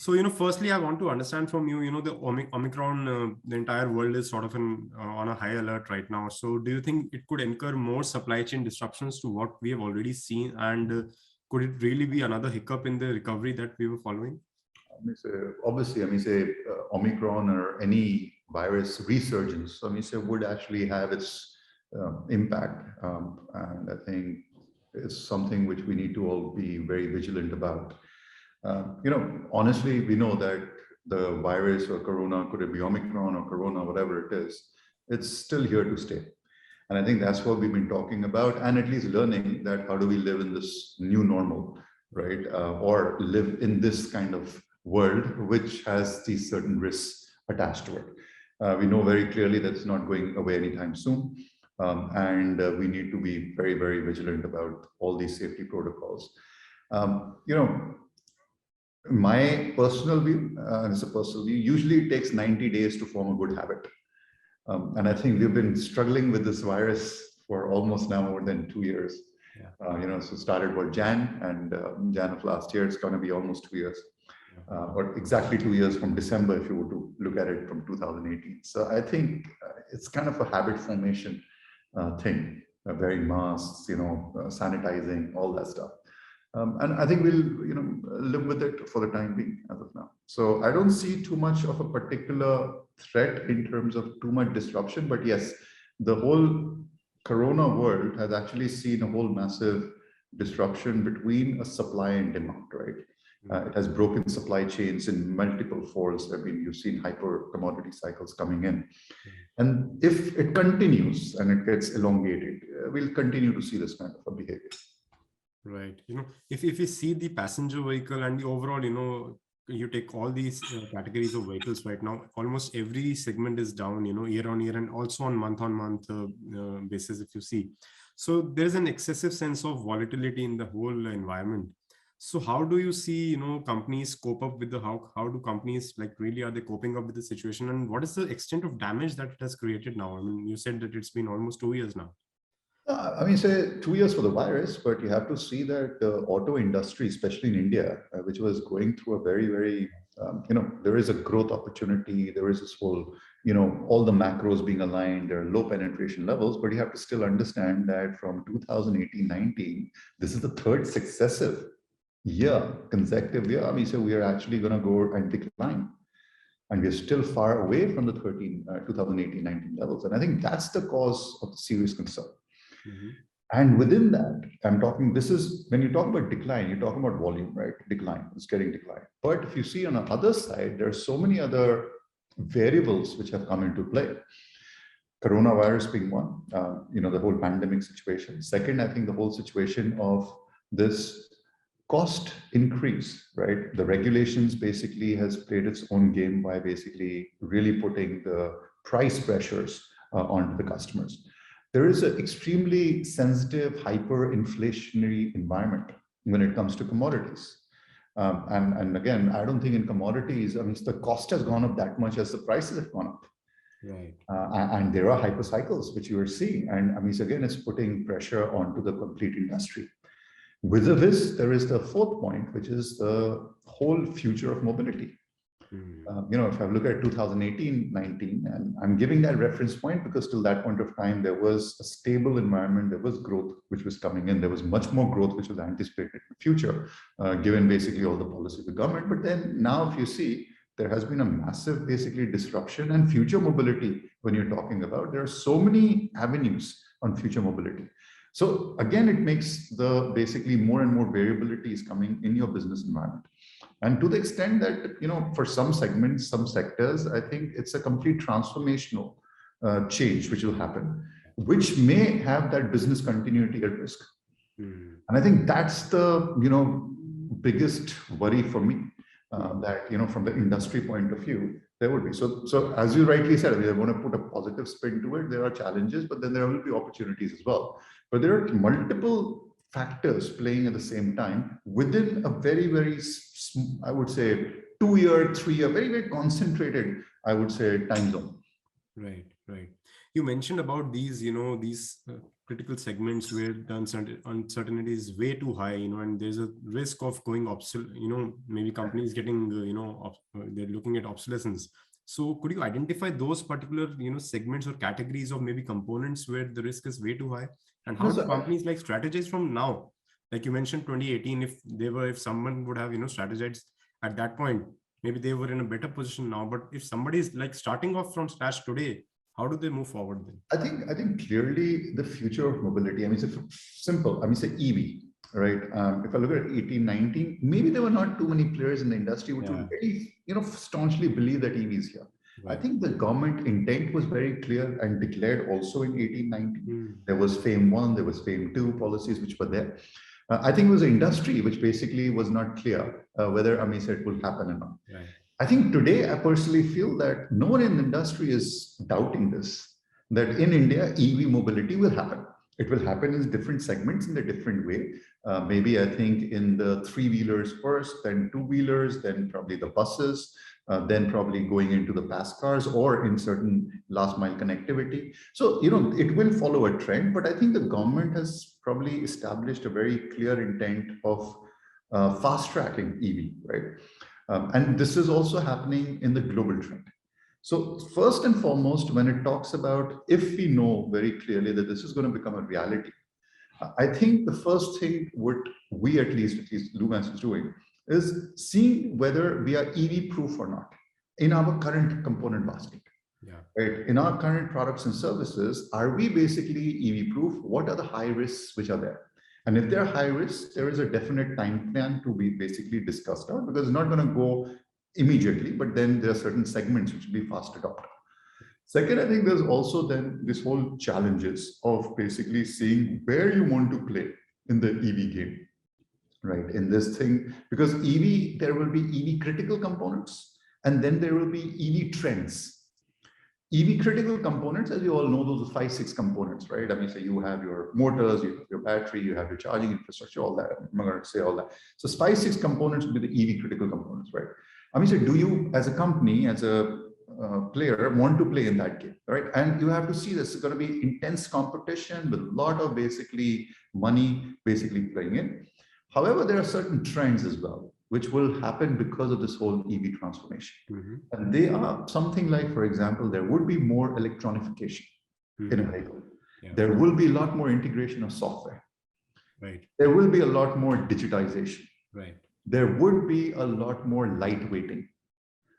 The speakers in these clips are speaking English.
So, firstly, I want to understand from you, the Omicron, the entire world is sort of on a high alert right now. So do you think it could incur more supply chain disruptions to what we have already seen? And could it really be another hiccup in the recovery that we were following? Obviously, Omicron or any virus resurgence, would actually have its impact. And I think it's something which we need to all be very vigilant about. Honestly, we know that the virus or corona, could it be Omicron or corona, whatever it is, it's still here to stay. And I think that's what we've been talking about, and at least learning that how do we live in this new normal, right? Or live in this kind of world, which has these certain risks attached to it. We know very clearly that it's not going away anytime soon. And we need to be very, very vigilant about all these safety protocols. My personal view, and it's a personal view, usually it takes 90 days to form a good habit. And I think we've been struggling with this virus for almost now more than 2 years. Yeah. So started with Jan, and Jan of last year, it's going to be almost 2 years. Or exactly 2 years from December, if you were to look at it from 2018. So I think it's kind of a habit formation thing, wearing masks, sanitizing, all that stuff. And I think we'll, live with it for the time being as of now. So I don't see too much of a particular threat in terms of too much disruption, but yes, the whole corona world has actually seen a whole massive disruption between a supply and demand, right? It has broken supply chains in multiple folds. You've seen hyper commodity cycles coming in. And if it continues and it gets elongated, we'll continue to see this kind of a behavior. Right. If you see the passenger vehicle and the overall, you take all these categories of vehicles right now, almost every segment is down, year on year, and also on month basis, if you see. So there's an excessive sense of volatility in the whole environment. So how do you see, companies cope up with how do companies really, are they coping up with the situation, and what is the extent of damage that it has created now? You said that it's been almost 2 years now. Say 2 years for the virus, but you have to see that the auto industry, especially in India, which was going through a very, very, there is a growth opportunity. There is this whole, all the macros being aligned, there are low penetration levels, but you have to still understand that from 2018-19, this is the third successive consecutive year. So we are actually going to go and decline. And we're still far away from the 2018-19 levels. And I think that's the cause of the serious concern. Mm-hmm. And within that, I'm talking, this is, when you talk about decline, you're talking about volume, right? Decline, it's getting declined. But if you see on the other side, there are so many other variables which have come into play. Coronavirus being one, the whole pandemic situation. Second, I think the whole situation of this cost increase, right? The regulations basically has played its own game by basically really putting the price pressures onto the customers. There is an extremely sensitive hyperinflationary environment when it comes to commodities. And again, I don't think in commodities, the cost has gone up that much as the prices have gone up. Right. And there are hyper cycles which you are seeing. And again, it's putting pressure onto the complete industry. With this, there is the fourth point, which is the whole future of mobility. If I look at 2018-19, and I'm giving that reference point because till that point of time, there was a stable environment, there was growth which was coming in, there was much more growth which was anticipated in the future, given basically all the policy of the government. But then now, if you see, there has been a massive basically disruption and future mobility when you're talking about, there are so many avenues on future mobility. So again, it makes the basically more and more variabilities coming in your business environment. And to the extent that, for some segments, some sectors, I think it's a complete transformational change which will happen, which may have that business continuity at risk. And I think that's the, biggest worry for me, that, from the industry point of view, there would be. So as you rightly said, we are going to put a positive spin to it. There are challenges, but then there will be opportunities as well. But there are multiple factors playing at the same time within a very, very, I would say, 2 year, 3 year, very, very concentrated, I would say, time zone. Right. You mentioned about these, these critical segments where the uncertainty is way too high, and there's a risk of going obsolete, maybe companies getting, they're looking at obsolescence. So could you identify those particular, segments or categories of maybe components where the risk is way too high? And how No, do so companies like strategize from now? Like you mentioned 2018, if someone would have, strategized at that point, maybe they were in a better position now. But if somebody is like starting off from scratch today, how do they move forward then? I think clearly the future of mobility, I mean, it's simple. I mean, say EV, right? If I look at 18, 19, maybe there were not too many players in the industry which would very, staunchly believe that EV is here. I Right. think the government intent was very clear and declared also in 18, 19. Hmm. There was FAME 1, there was FAME 2 policies which were there. I think it was an industry which basically was not clear whether it will happen or not. Right. I think today I personally feel that no one in the industry is doubting this, that in India, EV mobility will happen. It will happen in different segments in a different way. Maybe I think in the three-wheelers first, then two-wheelers, then probably the buses, then probably going into the pass cars or in certain last mile connectivity. So, it will follow a trend, but I think the government has probably established a very clear intent of fast tracking EV, right? And this is also happening in the global trend. So first and foremost, when it talks about if we know very clearly that this is going to become a reality, I think the first thing what we at least Lumax is doing is seeing whether we are EV proof or not in our current component basket. Yeah. Right? In our current products and services, are we basically EV proof? What are the high risks which are there? And if they're high risk, there is a definite time plan to be basically discussed out because it's not going to go immediately, but then there are certain segments which will be fast adopted. Second, I think there's also then this whole challenges of basically seeing where you want to play in the EV game, right? In this thing, because EV, there will be EV critical components, and then there will be EV trends. EV critical components, as you all know, those are 5-6 components, right? I mean, so you have your motors, you have your battery, you have your charging infrastructure, all that. I'm not going to say all that. So 5-6 components will be the EV critical components, right? I mean, so do you, as a company, as a player, want to play in that game, right? And you have to see this is going to be intense competition with a lot of basically money basically playing in. However, there are certain trends as well, which will happen because of this whole EV transformation. Mm-hmm. And they are something like, for example, there would be more electronification in a vehicle. Yeah. There will be a lot more integration of software. Right. There will be a lot more digitization. Right. There would be a lot more lightweighting.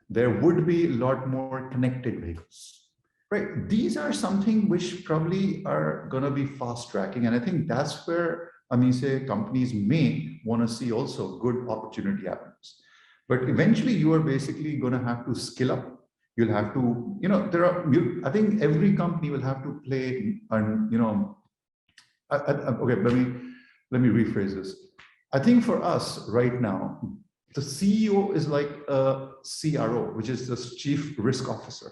There would be a lot more connected vehicles. Right. These are something which probably are going to be fast tracking. And I think that's where, companies may want to see also good opportunity avenues. But eventually you are basically going to have to skill up. You'll have to, I think every company will have to play and, okay, let me rephrase this. I think for us right now, the CEO is like a CRO, which is the Chief Risk Officer,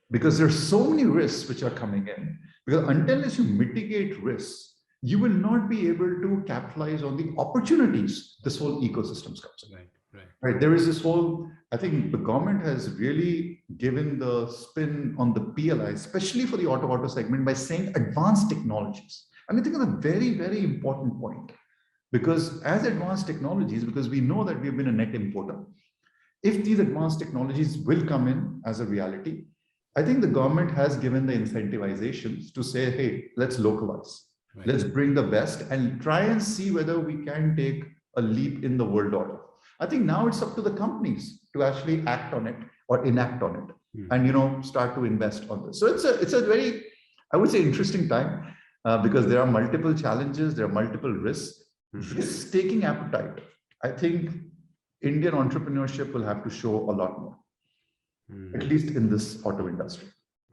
because there's so many risks which are coming in. Because unless you mitigate risks, you will not be able to capitalize on the opportunities this whole ecosystem comes in. Right. There is this whole, I think the government has really given the spin on the PLI, especially for the auto segment, by saying advanced technologies. And I think it's a very, very important point. Because as advanced technologies, because we know that we've been a net importer, if these advanced technologies will come in as a reality, I think the government has given the incentivizations to say, hey, let's localize. Right. Let's bring the best and try and see whether we can take a leap in the world order. I think now it's up to the companies to actually act on it or enact on it and, start to invest on this. So it's a very, I would say, interesting time because there are multiple challenges, there are multiple risks. This taking appetite, I think Indian entrepreneurship will have to show a lot more, at least in this auto industry.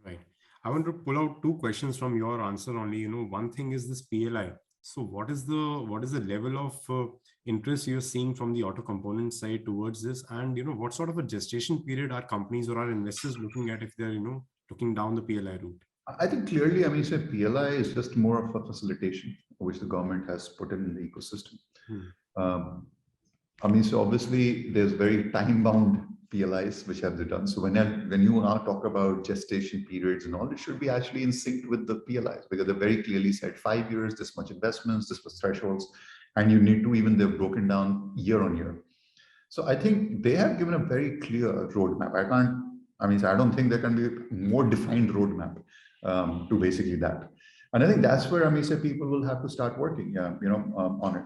Right. I want to pull out two questions from your answer only. One thing is this PLI. So what is the level of interest you're seeing from the auto component side towards this? And, what sort of a gestation period are companies or are investors looking at if they're, looking down the PLI route? I think clearly, PLI is just more of a facilitation which the government has put in the ecosystem. So obviously there's very time-bound PLIs which have been done. So when you now talk about gestation periods and all, it should be actually in sync with the PLIs, because they very clearly said 5 years, this much investments, this was thresholds, and you need to, even they've broken down year on year. So I think they have given a very clear roadmap. I don't think there can be a more defined roadmap to basically that. And I think that's where say people will have to start working, on it.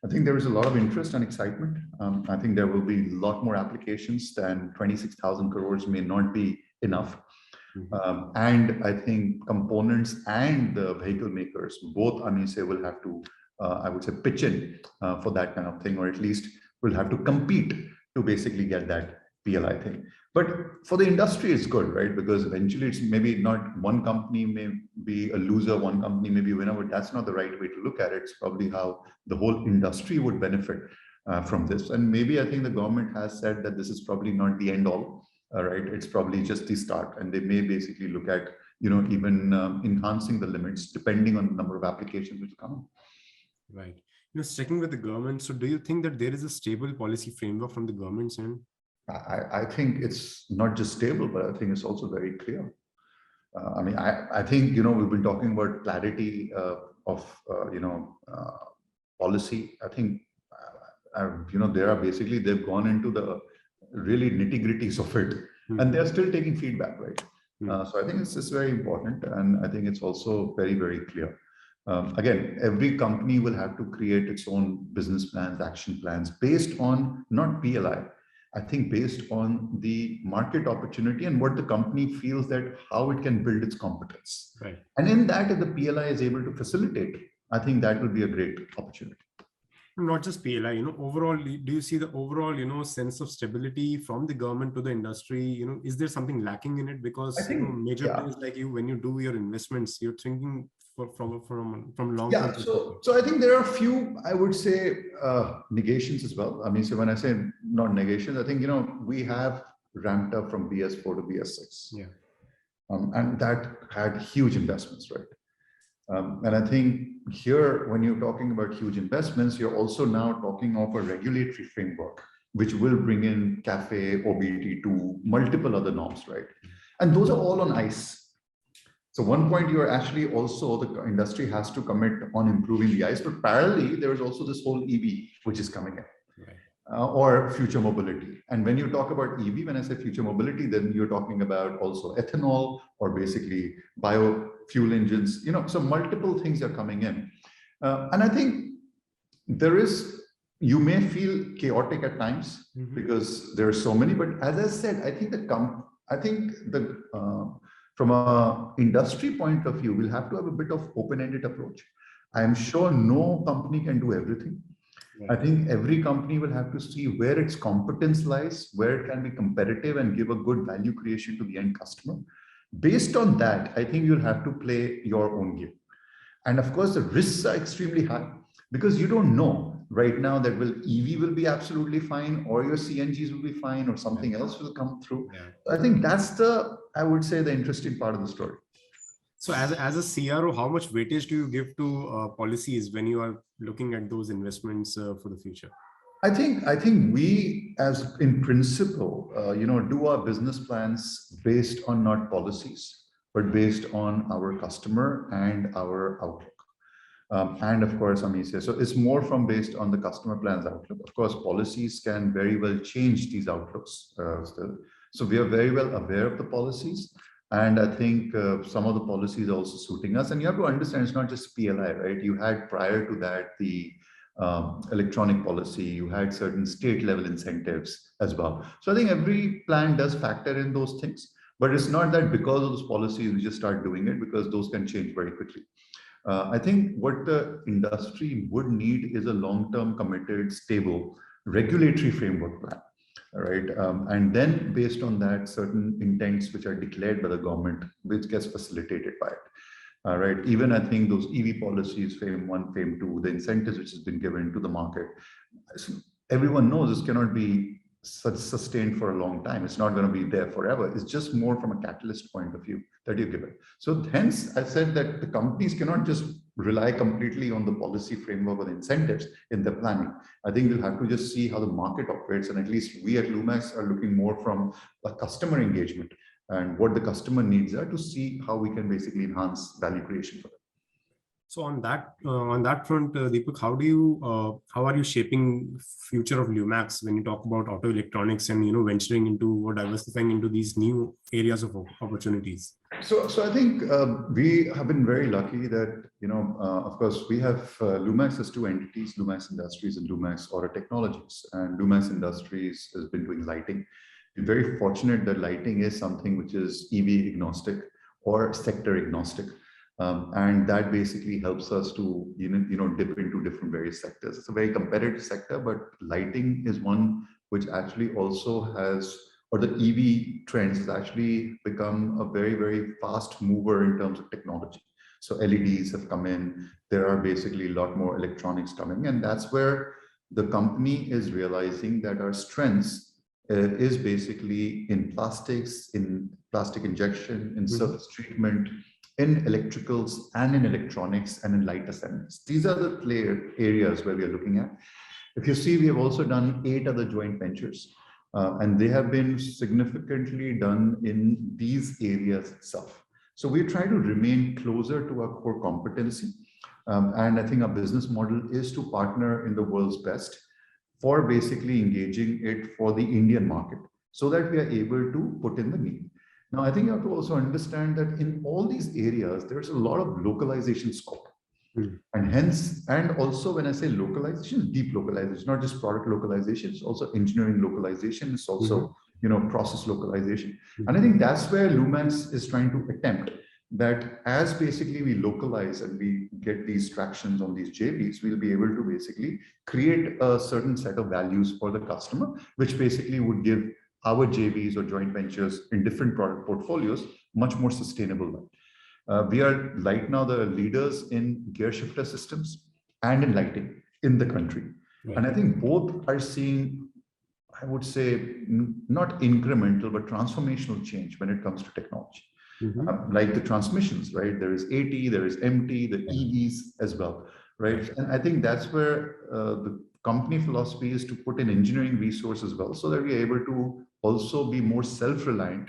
I think there is a lot of interest and excitement. I think there will be a lot more applications than 26,000 crores may not be enough. And I think components and the vehicle makers, both, will have to, I would say, pitch in for that kind of thing, or at least will have to compete to basically get that PLI thing. But for the industry, it's good, right? Because eventually it's maybe not one company may be a loser, one company may be a winner, but that's not the right way to look at it. It's probably how the whole industry would benefit from this. And maybe I think the government has said that this is probably not the end all, right? It's probably just the start. And they may basically look at, even enhancing the limits depending on the number of applications which come. Right. Sticking with the government, so do you think that there is a stable policy framework from the government's end? I think it's not just stable, but I think it's also very clear. I think, we've been talking about clarity of, policy. I think, there are basically, they've gone into the really nitty-gritties of it, and they're still taking feedback, right? So I think it's very important, and I think it's also very, very clear. Again, every company will have to create its own business plans, action plans based on not PLI. I think based on the market opportunity and what the company feels that how it can build its competence. Right. And in that, if the PLI is able to facilitate, I think that will be a great opportunity. Not just PLI, overall, do you see the overall, sense of stability from the government to the industry? Is there something lacking in it? Because I think, major players like you, when you do your investments, you're thinking from long term. Yeah, so I think there are a few, I would say, negations as well. So when I say not negations, I think, we have ramped up from BS4 to BS6. Yeah. And that had huge investments, right? And I think here, when you're talking about huge investments, you're also now talking of a regulatory framework, which will bring in CAFE, OBD2, multiple other norms, right? And those are all on ice. So one point, you're actually also, the industry has to commit on improving the ice, but parallelly, there is also this whole EV, which is coming in. Right. Or future mobility. And when you talk about EV, when I say future mobility, then you're talking about also ethanol or basically biofuel engines, so multiple things are coming in. And I think you may feel chaotic at times because there are so many, but as I said, I think from a industry point of view, we'll have to have a bit of open-ended approach. I'm sure no company can do everything. I think every company will have to see where its competence lies, where it can be competitive and give a good value creation to the end customer. Based on that, I think you'll have to play your own game. And of course, the risks are extremely high because you don't know right now that EV will be absolutely fine, or your CNGs will be fine, or something else will come through. Yeah. I think that's I would say, the interesting part of the story. So as a CRO, how much weightage do you give to policies when you are looking at those investments for the future? I think we, as in principle, do our business plans based on not policies, but based on our customer and our outlook. And of course, so it's more from based on the customer plans outlook. Of course, policies can very well change these outlooks still. So we are very well aware of the policies. And I think some of the policies are also suiting us. And you have to understand, it's not just PLI, right? You had prior to that the electronic policy, you had certain state level incentives as well. So I think every plan does factor in those things, but it's not that because of those policies, we just start doing it, because those can change very quickly. I think what the industry would need is a long-term committed, stable regulatory framework plan. All right. And then based on that, certain intents which are declared by the government, which gets facilitated by it. All right. Even I think those EV policies, FAME 1, FAME 2, the incentives which has been given to the market, everyone knows this cannot be sustained for a long time. It's not going to be there forever. It's just more from a catalyst point of view that you give it. So hence I said that the companies cannot just rely completely on the policy framework or the incentives in the planning. I think we'll have to just see how the market operates, and at least we at Lumax are looking more from a customer engagement and what the customer needs are to see how we can basically enhance value creation for them. So on that front, Deepak, how are you shaping future of Lumax when you talk about auto electronics and venturing into or diversifying into these new areas of opportunities? So I think we have been very lucky that of course we have Lumax has two entities, Lumax Industries and Lumax Auto Technologies, and Lumax Industries has been doing lighting. We're very fortunate that lighting is something which is EV agnostic or sector agnostic. And that basically helps us to dip into different various sectors. It's a very competitive sector, but lighting is one which actually also has, or the EV trends has actually become a very, very fast mover in terms of technology. So LEDs have come in, there are basically a lot more electronics coming, and that's where the company is realizing that our strengths is basically in plastics, in plastic injection, in surface treatment, in electricals and in electronics and in light assemblies. These are the areas where we are looking at. If you see, we have also done 8 other joint ventures, and they have been significantly done in these areas itself. So we try to remain closer to our core competency. And I think our business model is to partner in the world's best for basically engaging it for the Indian market so that we are able to put in the need. Now, I think you have to also understand that in all these areas, there's a lot of localization scope. And hence, and also when I say localization, deep localization, it's not just product localization, it's also engineering localization, it's also, process localization. And I think that's where Lumax is trying to attempt that as basically we localize and we get these tractions on these JVs, we'll be able to basically create a certain set of values for the customer, which basically would give our JVs or joint ventures in different product portfolios much more sustainable. We are right now the leaders in gear shifter systems and in lighting in the country. Right. And I think both are seeing, I would say, not incremental, but transformational change when it comes to technology. Like the transmissions, right? There is AT, there is MT, the EVs as well, right? And I think that's where the company philosophy is to put in engineering resource as well, so that we are able to also be more self-reliant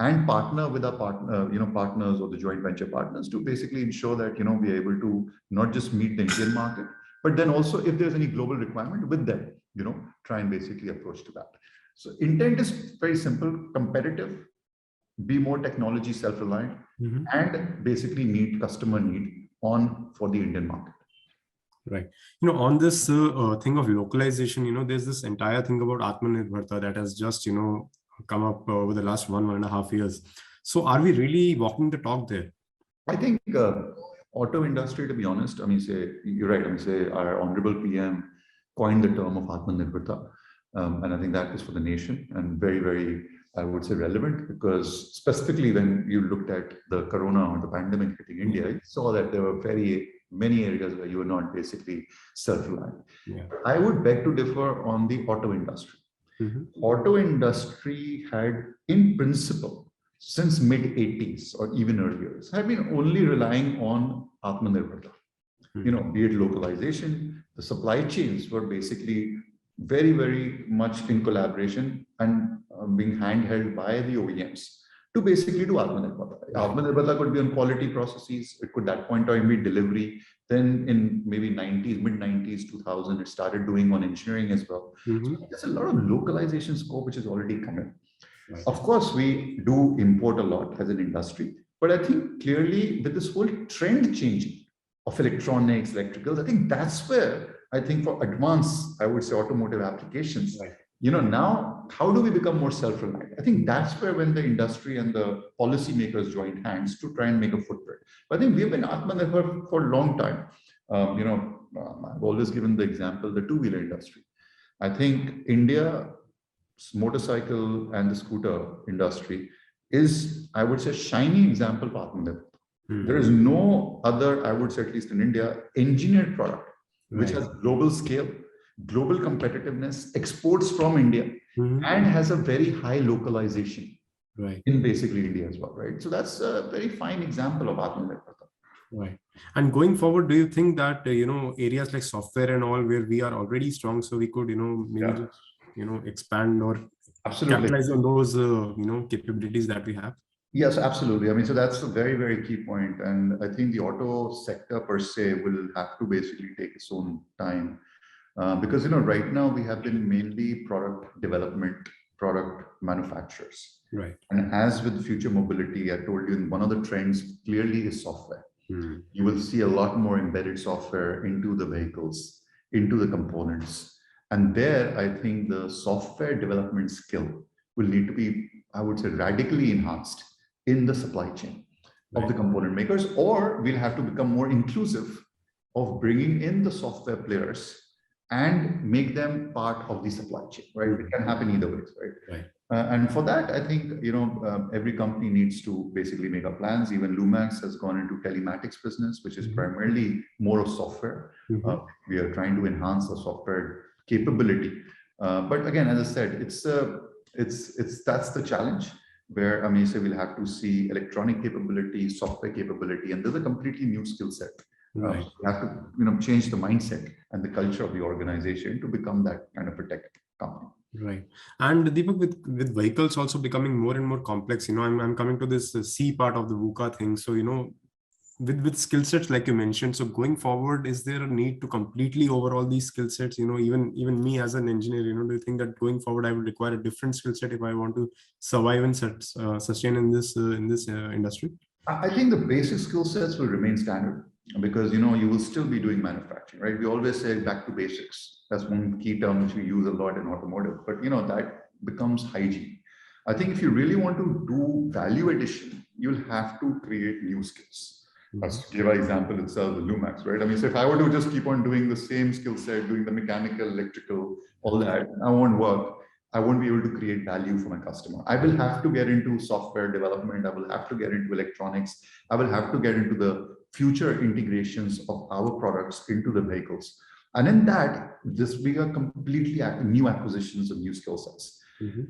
and partner with our partners or the joint venture partners to basically ensure that, we are able to not just meet the Indian market, but then also if there's any global requirement with them, try and basically approach to that. So intent is very simple, competitive, be more technology self-reliant, and basically meet customer need for the Indian market. Right. On this thing of localization, there's this entire thing about Atmanirbharta that has just, come up over the last 1.5 years. So are we really walking the talk there? I think auto industry, to be honest, you're right. Our honorable PM coined the term of Atmanirbharta. And I think that is for the nation and very, very, I would say, relevant, because specifically when you looked at the corona or the pandemic hitting India, you saw that there were very many areas where you were not basically self-reliant. I would beg to differ on the auto industry. Auto industry had, in principle, since mid-80s or even earlier, had been only relying on Atmanirbharta. Be it localization, the supply chains were basically very, very much in collaboration and being handheld by the OEMs to basically do Atmanirbharta. Atmanirbharta could be on quality processes. It could that point time be delivery. Then in maybe mid-90s, 2000, it started doing on engineering as well. So there's a lot of localization scope which is already coming. Right. Of course, we do import a lot as an industry, but I think clearly with this whole trend changing of electronics, electricals, I think that's where I think for advanced, I would say, automotive applications, right. Now, how do we become more self-reliant? I think that's where when the industry and the policymakers joined hands to try and make a footprint. But I think we've been Atmanirbhar for a long time. I've always given the example, the two-wheeler industry. I think India motorcycle and the scooter industry is, I would say, shiny example of Atmanirbhar. There is no other, I would say, at least in India, engineered product which has global scale, global competitiveness, exports from India, and has a very high localization in basically India as well, right? So that's a very fine example of Atmanirbharta. Right. And going forward, do you think that, areas like software and all where we are already strong, so we could, maybe Yeah, just, expand or absolutely. capitalize on those, capabilities that we have? Yes, absolutely. I mean, so that's a very, very key point. And I think the auto sector per se will have to basically take its own time. Because, right now we have been mainly product development, product manufacturers. Right. And as with future mobility, I told you, one of the trends clearly is software. Hmm. You will see a lot more embedded software into the vehicles, into the components. And there, I think the software development skill will need to be, I would say, radically enhanced in the supply chain of the Right. component makers, or we'll have to become more inclusive of bringing in the software players and make them part of the supply chain, right? It can happen either ways, right? Right. And for that, I think, every company needs to basically make up plans. Even Lumax has gone into telematics business, which is primarily more of software. We are trying to enhance the software capability. But again, as I said, it's that's the challenge where, I mean, so we'll have to see electronic capability, software capability, and there's a completely new skill set. Right. We have to, change the mindset and the culture of the organization to become that kind of a tech company. Right. And Deepak, with vehicles also becoming more and more complex, I'm coming to this C part of the VUCA thing. So, with skill sets like you mentioned, so going forward, is there a need to completely overhaul these skill sets? Even me as an engineer, do you think that going forward I would require a different skill set if I want to survive and sustain in this industry? I think the basic skill sets will remain standard because, you will still be doing manufacturing, right? We always say back to basics. That's one key term which we use a lot in automotive, but that becomes hygiene. I think if you really want to do value addition, you'll have to create new skills. Let's give an example itself, the Lumax, right? I mean, so if I were to just keep on doing the same skill set, doing the mechanical, electrical, all that, I won't work. I won't be able to create value for my customer. I will have to get into software development. I will have to get into electronics. I will have to get into the future integrations of our products into the vehicles. And in that, this be a completely new acquisitions of new skill sets.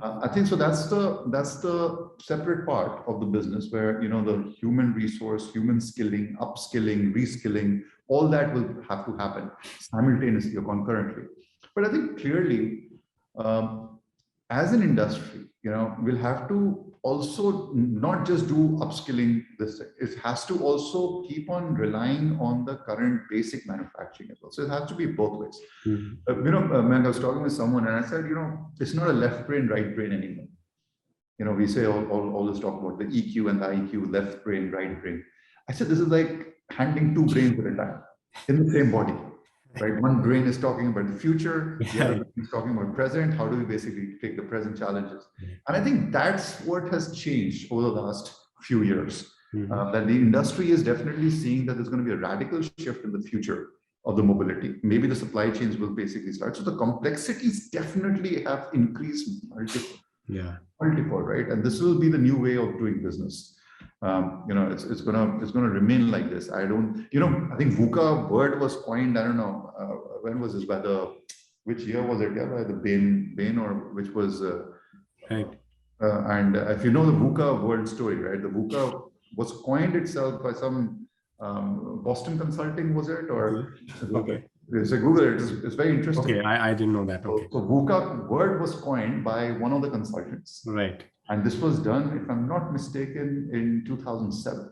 I think so. That's the separate part of the business where the human resource, human skilling, upskilling, reskilling, all that will have to happen simultaneously or concurrently. But I think clearly, as an industry, we'll have to also not just do upskilling. It has to also keep on relying on the current basic manufacturing as well. So it has to be both ways. Mayank, I was talking with someone and I said, it's not a left brain, right brain anymore. We say always talk about the EQ and the IQ, left brain, right brain. I said, this is like handling two brains at a time in the same body. Right, one brain is talking about the future, the other brain is talking about present. How do we basically take the present challenges? And I think that's what has changed over the last few years. That the industry is definitely seeing that there's going to be a radical shift in the future of the mobility. Maybe the supply chains will basically start. So the complexities definitely have increased multiple, right? And this will be the new way of doing business. It's gonna remain like this. I think VUCA word was coined. I don't know when was this, by which year was it? Yeah, by the Bain or which was right. And if you know the VUCA world story, right? The VUCA was coined itself by some Boston Consulting, was it? Or okay. So Google it. It's very interesting. Okay, I didn't know that. Okay. So VUCA word was coined by one of the consultants. Right. And this was done, if I'm not mistaken, in 2007.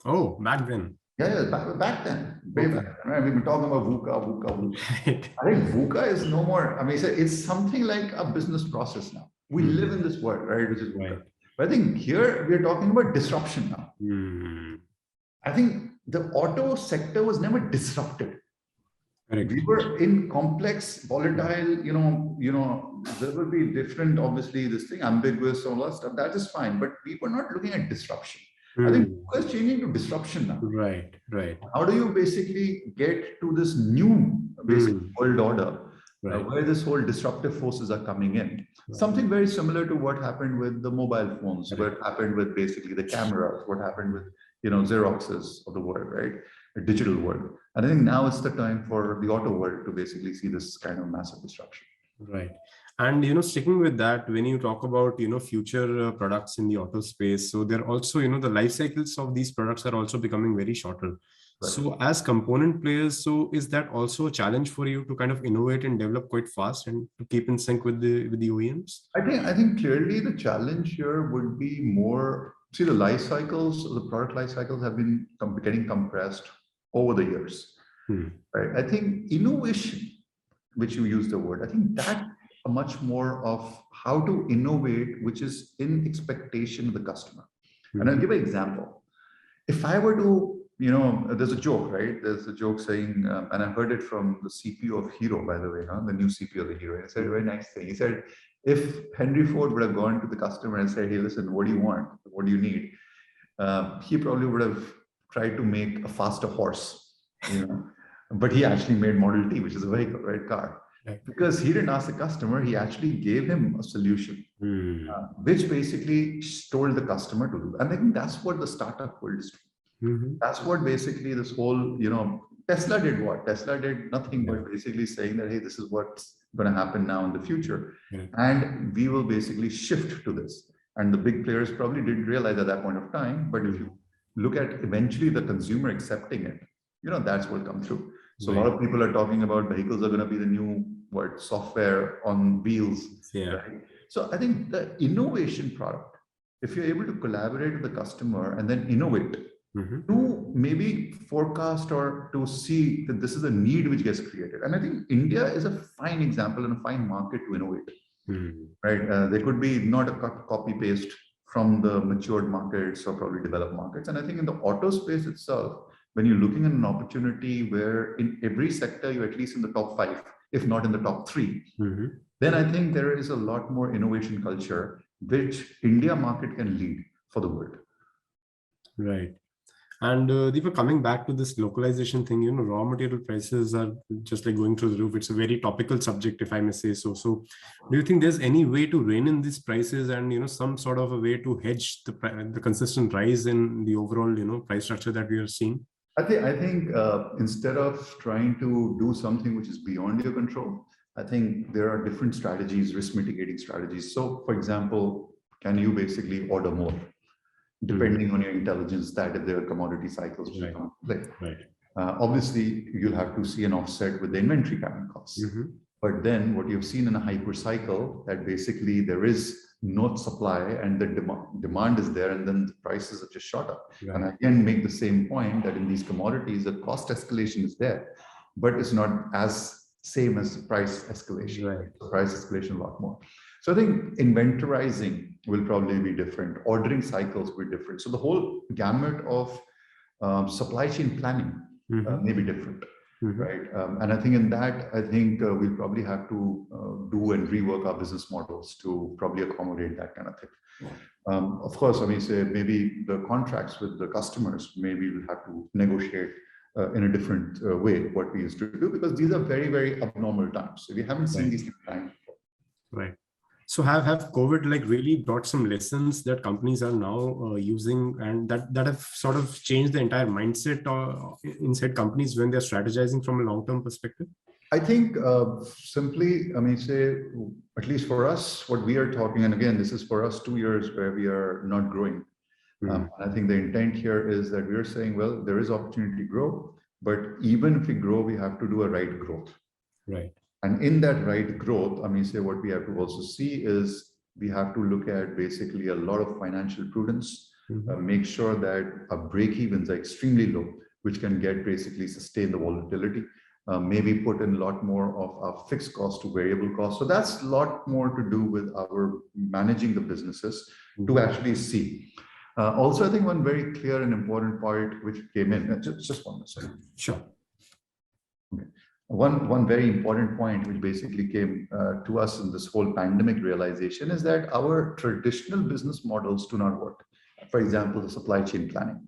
Oh, back then. Yeah, back then. Way back then, right? We've been talking about VUCA. Right. I think VUCA is no more. I mean, it's something like a business process now. We live in this world, right? Which is VUCA. Right. But I think here we're talking about disruption now. I think the auto sector was never disrupted. Correct. We were in complex, volatile, there will be different, obviously, this thing, ambiguous, all that stuff. That is fine. But we were not looking at disruption. I think it's changing to disruption now. Right. How do you basically get to this new basic world order where this whole disruptive forces are coming in? Something very similar to what happened with the mobile phones, what happened with basically the cameras, what happened with, Xeroxes of the world, right? A digital world. And I think now it's the time for the auto world to basically see this kind of massive disruption. Right. And sticking with that, when you talk about future products in the auto space, so they're also the life cycles of these products are also becoming very shorter. Right. So as component players, so is that also a challenge for you to kind of innovate and develop quite fast and to keep in sync with the OEMs? I think clearly the challenge here would be more, see, the life cycles, the product life cycles have been getting compressed over the years. Right. I think innovation, which you use the word, I think that's a much more of how to innovate, which is in expectation of the customer. And I'll give an example. If I were to, there's a joke, right? There's a joke saying, and I heard it from the CPO of Hero, by the way, the new CPO of the Hero. He said a very nice thing. He said, if Henry Ford would have gone to the customer and said, hey, listen, what do you want? What do you need? He probably would have tried to make a faster horse, but he actually made Model T, which is a vehicle, right? Car. Right. Because he didn't ask the customer, he actually gave him a solution, which basically told the customer to do. And I think that's what the startup world is doing. That's what basically this whole, Tesla did what? Tesla did nothing but basically saying that, hey, this is what's going to happen now in the future. And we will basically shift to this. And the big players probably didn't realize at that point of time. But if you look at eventually the consumer accepting it, that's what come through. So a lot of people are talking about vehicles are going to be the new software on wheels. Right? So I think the innovation product, if you're able to collaborate with the customer and then innovate, to maybe forecast or to see that this is a need which gets created. And I think India is a fine example and a fine market to innovate. Right? There could be not a copy paste from the matured markets or probably developed markets. And I think in the auto space itself, when you're looking at an opportunity where in every sector you're at least in the top 5, if not in the top 3, then I think there is a lot more innovation culture which India market can lead for the world. Right. And Deepak, coming back to this localization thing, raw material prices are just like going through the roof. It's a very topical subject, if I may say so. So do you think there's any way to rein in these prices and, some sort of a way to hedge the consistent rise in the overall, price structure that we are seeing? I think instead of trying to do something which is beyond your control, I think there are different strategies, risk mitigating strategies. So for example, can you basically order more? Depending on your intelligence, that if there are commodity cycles which come into play. Obviously, you'll have to see an offset with the inventory carrying costs. But then what you've seen in a hyper cycle, that basically there is no supply and the demand is there, and then the prices have just shot up. And I can make the same point that in these commodities, the cost escalation is there, but it's not as same as the price escalation. The price escalation a lot more. So I think inventorizing will probably be different. Ordering cycles will be different. So the whole gamut of supply chain planning may be different, right? And I think in that, we'll probably have to do and rework our business models to probably accommodate that kind of thing. Of course, I mean, say maybe the contracts with the customers, maybe we'll have to negotiate in a different way what we used to do, because these are very, very abnormal times. So we haven't seen these times before. Right. So have COVID really brought some lessons that companies are now using, and that have sort of changed the entire mindset inside companies when they're strategizing from a long-term perspective? I think simply, I mean, say, at least for us, what we are talking, and again, this is for us 2 years where we are not growing. I think the intent here is that we are saying, well, there is opportunity to grow, but even if we grow, we have to do a right growth. Right. And in that right growth, I mean, say what we have to also see is we have to look at basically a lot of financial prudence, make sure that our break-evens are extremely low, which can get basically sustain the volatility, maybe put in a lot more of our fixed cost to variable cost. So that's a lot more to do with our managing the businesses to actually see. Also, I think one very clear and important part which came in, just 1 second. Sure. Okay. One very important point which basically came to us in this whole pandemic realization is that our traditional business models do not work. For example, the supply chain planning.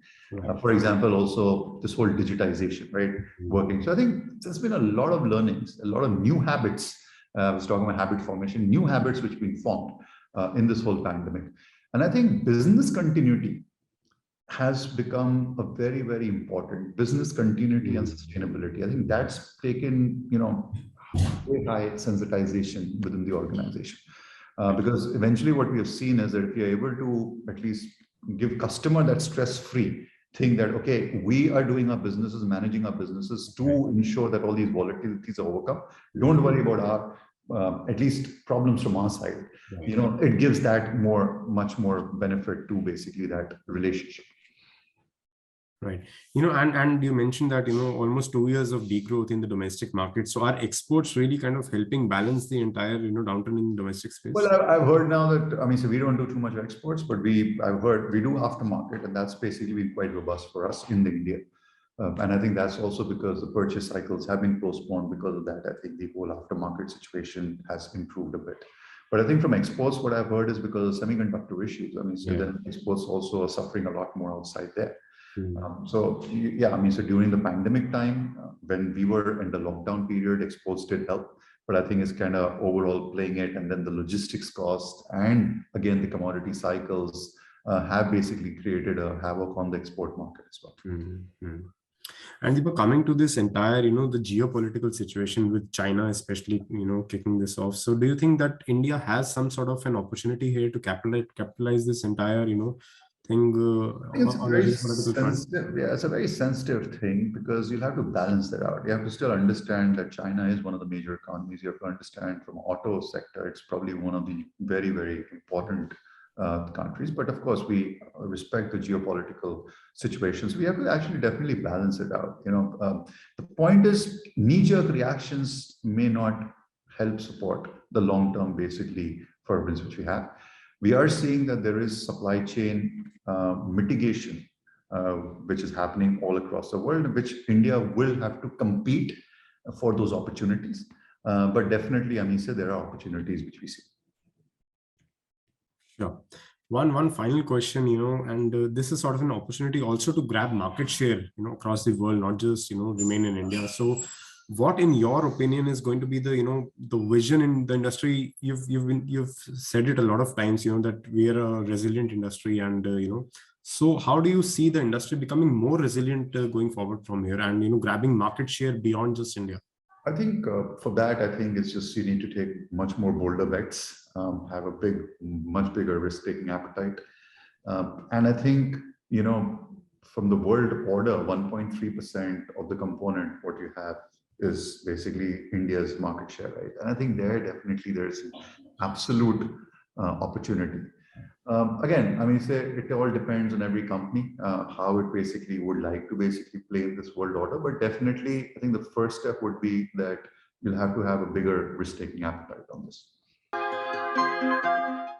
For example, also this whole digitization, right? Working. So I think there's been a lot of learnings, a lot of new habits. I was talking about habit formation, new habits which have been formed in this whole pandemic. And I think business continuity has become a very, very important business continuity and sustainability. I think that's taken, very high sensitization within the organization. Because eventually what we have seen is that if you're able to at least give customer that stress-free thing that, okay, we are doing our businesses, managing our businesses to ensure that all these volatilities are overcome. Don't worry about our at least problems from our side. You know, it gives that much more benefit to basically that relationship. Right. You know, and you mentioned that, you know, almost 2 years of degrowth in the domestic market. So are exports really kind of helping balance the entire, you know, downturn in domestic space? Well, I've heard now that, I mean, so we don't do too much exports, but I've heard we do aftermarket, and that's basically been quite robust for us in India. And I think that's also because the purchase cycles have been postponed because of that. I think the whole aftermarket situation has improved a bit. But I think from exports, what I've heard is because of semiconductor issues. I mean, so then exports also are suffering a lot more outside there. So yeah, I mean, so during the pandemic time, when we were in the lockdown period, exports did help. But I think it's kind of overall playing it, and then the logistics cost, and again the commodity cycles have basically created a havoc on the export market as well. And Deepak, coming to this entire, you know, the geopolitical situation with China, especially, you know, kicking this off. So do you think that India has some sort of an opportunity here to capitalize this entire, you know, thing on the geopolitical front? Yeah, it's a very sensitive thing because you'll have to balance that out. You have to still understand that China is one of the major economies. You have to understand from auto sector, it's probably one of the very, very important countries. But of course, we respect the geopolitical situations. We have to actually definitely balance it out. You know, the point is knee-jerk reactions may not help support the long-term, basically, fervence which we have. We are seeing that there is supply chain mitigation, which is happening all across the world, which India will have to compete for those opportunities. But definitely, I mean, so there are opportunities which we see. Sure. One final question, you know, and this is sort of an opportunity also to grab market share, you know, across the world, not just, you know, remain in India. So what, in your opinion, is going to be the, you know, the vision in the industry? You've said it a lot of times, you know, that we are a resilient industry, and you know, so how do you see the industry becoming more resilient going forward from here, and, you know, grabbing market share beyond just India? I think for that, I think it's just you need to take much more bolder bets, have a much bigger risk-taking appetite. And I think, you know, from the world order, 1.3% of the component, what you have is basically India's market share, right? And I think there's absolute opportunity. Again, I mean, it all depends on every company, how it basically would like to basically play in this world order. But definitely, I think the first step would be that you'll have to have a bigger risk-taking appetite on this.